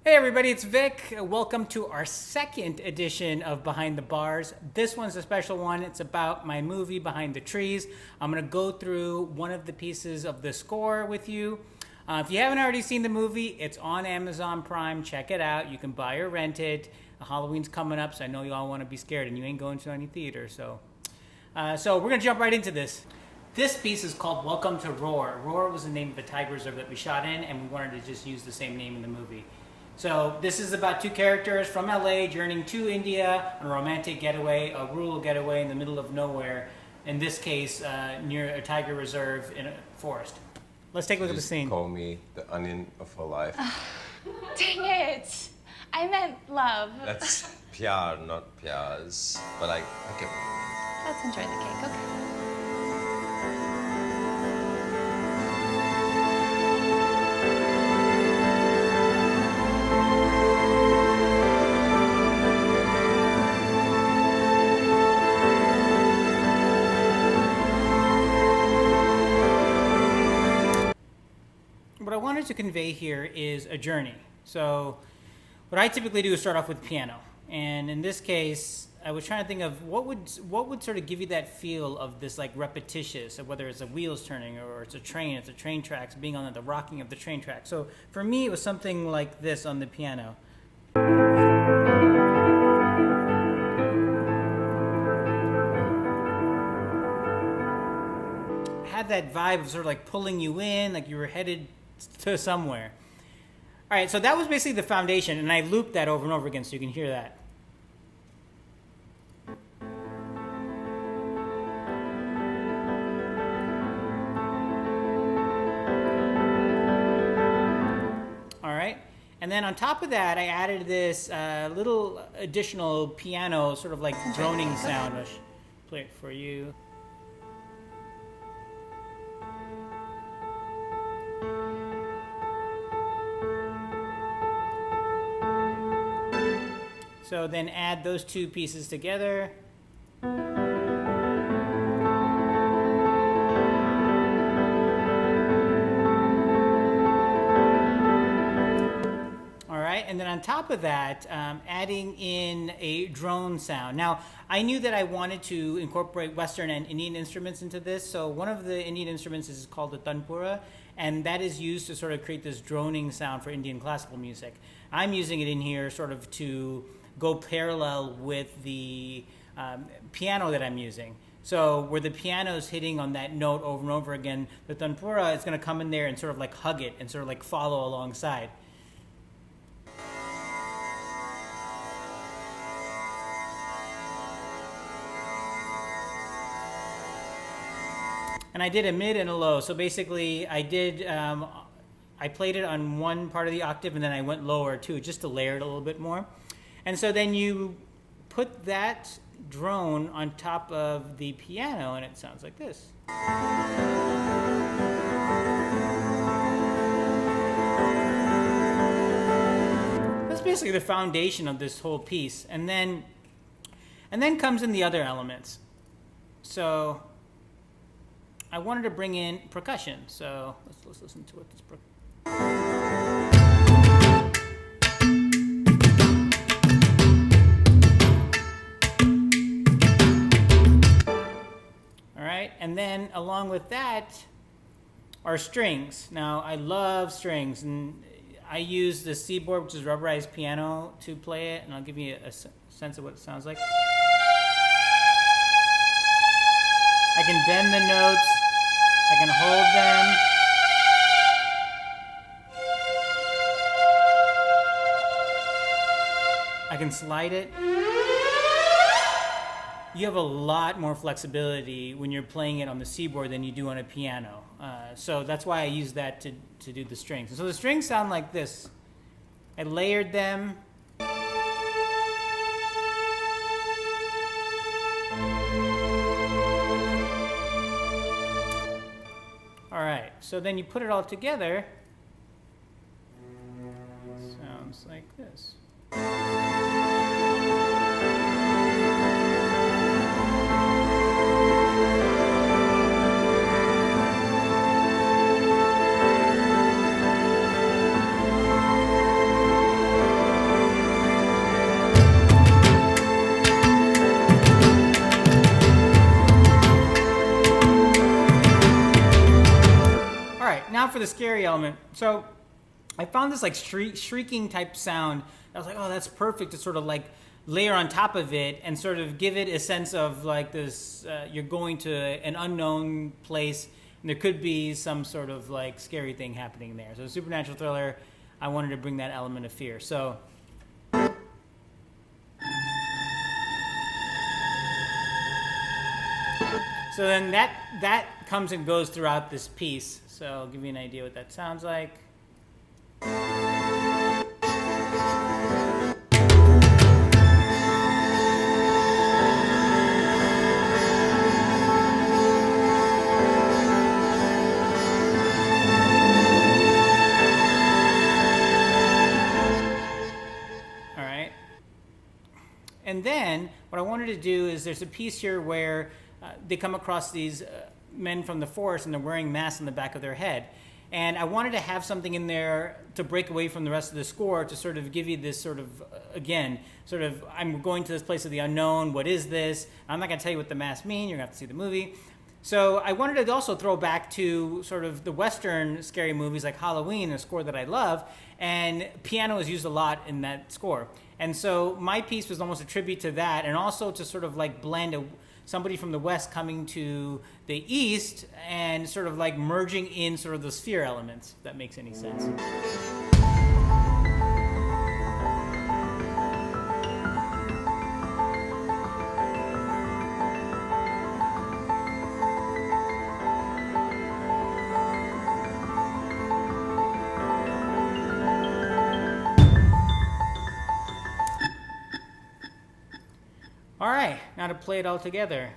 Hey everybody, it's Vic. Welcome to our second edition of Behind the Bars. This one's a special one. It's about my movie, Behind the Trees. I'm going to go through one of the pieces of the score with you. If you haven't already seen the movie, it's on Amazon Prime. Check it out. You can buy or rent it. Halloween's coming up, so I know you all want to be scared and you ain't going to any theater. So we're going to jump right into this. This piece is called Welcome to Roar. Roar was the name of the tiger reserve that we shot in, and we wanted to just use the same name in the movie. So this is about two characters from LA journeying to India on a romantic getaway, a rural getaway in the middle of nowhere. In this case, near a tiger reserve in a forest. Let's take a look at the scene. Call me the onion of her life. Dang it! I meant love. That's pyar, not pyars. But I get what you mean. Let's enjoy the cake, okay? What I wanted to convey here is a journey. So what I typically do is start off with piano. And in this case, I was trying to think of what would sort of give you that feel of this like repetitious, of whether it's the wheels turning or it's a train tracks, being on the rocking of the train track. So for me, it was something like this on the piano. It had that vibe of sort of like pulling you in, like you were headed to somewhere. All right, so that was basically the foundation, and I looped that over and over again so you can hear that. All right, and then on top of that, I added this little additional piano, sort of like droning sound. I'll play it for you. So then add those two pieces together. All right, and then on top of that, adding in a drone sound. Now, I knew that I wanted to incorporate Western and Indian instruments into this, so one of the Indian instruments is called the tanpura, and that is used to sort of create this droning sound for Indian classical music. I'm using it in here sort of to go parallel with the piano that I'm using. So where the piano is hitting on that note over and over again, the tanpura is going to come in there and sort of like hug it and sort of like follow alongside. And I did a mid and a low. So basically I did, I played it on one part of the octave and then I went lower too, just to layer it a little bit more. And so then you put that drone on top of the piano and it sounds like this. That's basically the foundation of this whole piece. And then comes in the other elements. So I wanted to bring in percussion. So let's listen to what this And then along with that are strings. Now I love strings, and I use the Seaboard, which is rubberized piano, to play it, and I'll give you a sense of what it sounds like. I can bend the notes, I can hold them. I can slide it. You have a lot more flexibility when you're playing it on the Seaboard than you do on a piano. So that's why I use that to do the strings. So the strings sound like this. I layered them. All right, so then you put it all together. Sounds like this. for the scary element. So I found this like shrieking type sound. I was like, oh, that's perfect to sort of like layer on top of it and sort of give it a sense of like this, you're going to an unknown place and there could be some sort of like scary thing happening there. So a supernatural thriller, I wanted to bring that element of fear. So then that comes and goes throughout this piece. So I'll give you an idea what that sounds like. And then what I wanted to do is there's a piece here where they come across these men from the forest and they're wearing masks on the back of their head. And I wanted to have something in there to break away from the rest of the score to sort of give you this sort of, again, sort of, I'm going to this place of the unknown. What is this? I'm not going to tell you what the masks mean. You're going to have to see the movie. So I wanted to also throw back to sort of the Western scary movies like Halloween, a score that I love. And piano is used a lot in that score. And so my piece was almost a tribute to that, and also to sort of like blend somebody from the West coming to the East and sort of like merging in sort of those fear elements, if that makes any sense. All right, now to play it all together.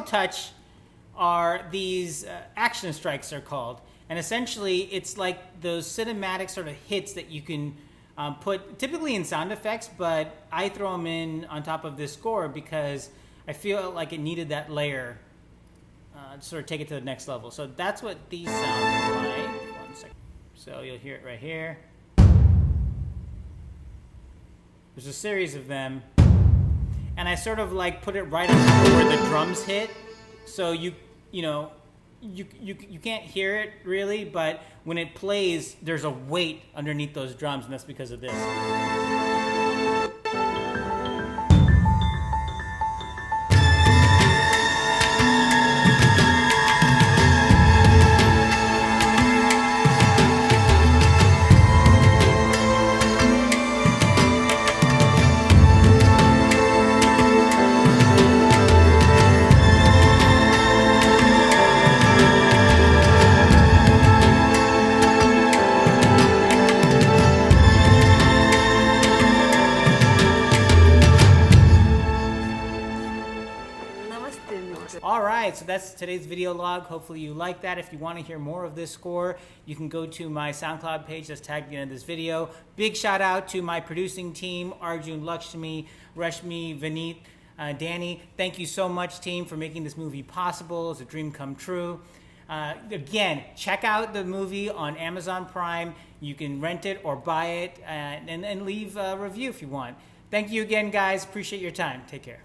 Touch are these action strikes, they're called, and essentially it's like those cinematic sort of hits that you can put typically in sound effects, but I throw them in on top of this score because I feel like it needed that layer to sort of take it to the next level. So that's what these sound like. 1 second. So you'll hear it right here. There's a series of them. And I sort of like put it right on top of where the drums hit, so you can't hear it really, but when it plays, there's a weight underneath those drums, and that's because of this. So that's today's video log. Hopefully you like that. If you want to hear more of this score, you can go to my SoundCloud page that's tagged at the end of this video. Big shout out to my producing team, Arjun, Lakshmi, Rashmi, Vineet, Danny. Thank you so much, team, for making this movie possible. It's a dream come true. Again, check out the movie on Amazon Prime. You can rent it or buy it and leave a review if you want. Thank you again, guys. Appreciate your time. Take care.